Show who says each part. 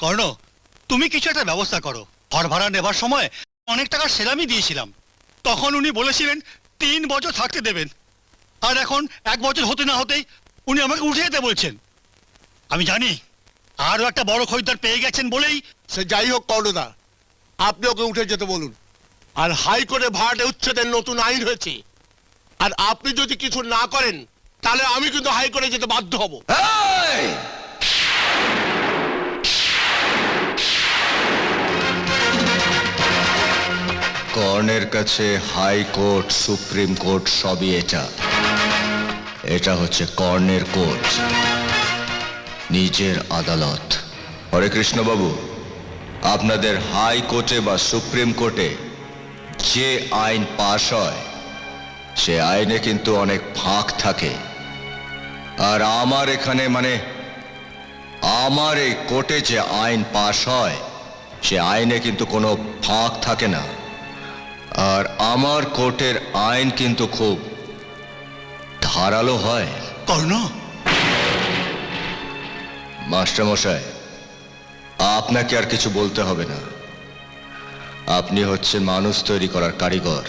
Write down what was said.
Speaker 1: কর্ণ, তুমি কিছু একটা ব্যবস্থা করো। ঘর ভাড়া নেবার সময় অনেক টাকার সেলামি দিয়েছিলাম, তখন উনি বলেছিলেন 3 বছর থাকতে দেবেন, আর এখন 1 বছর হতে না হতেই উনি আমাকে উঠে যেতে বলছেন। আমি জানি আরো একটা বড় খরিদ্দার পেয়ে গেছেন বলেই।
Speaker 2: সে যাই হোক কর্ণদা, আপনি ওকে উঠে যেতে বলুন। আর হাইকোর্টে ভাড়াটে উচ্ছেদের নতুন আইন হয়েছে, আর আপনি যদি কিছু না করেন তাহলে আমি কিন্তু হাইকোর্টে যেতে বাধ্য হব।
Speaker 3: কর্ণের কাছে হাইকোর্ট, সুপ্রিম কোর্ট সবই এটা হচ্ছে কর্ণের কোর্ট, নিজের আদালত। হরে কৃষ্ণ বাবু, আপনাদের হাইকোর্টে বা সুপ্রিম কোর্টে যে আইন পাশ হয় সে আইনে কিন্তু অনেক ফাঁক থাকে, আর আমার এখানে আমার এই কোর্টে যে আইন পাশ হয় সে আইনে কিন্তু কোনো ফাঁক থাকে না। আর আমার কোর্টের আইন কিন্তু খুব ধারালো হয়।
Speaker 1: কর্ণ,
Speaker 3: মাস্টারমশাই, আপনাকে আর কিছু বলতে হবে না। আপনি হচ্ছেন মানুষ তৈরি করার কারিগর।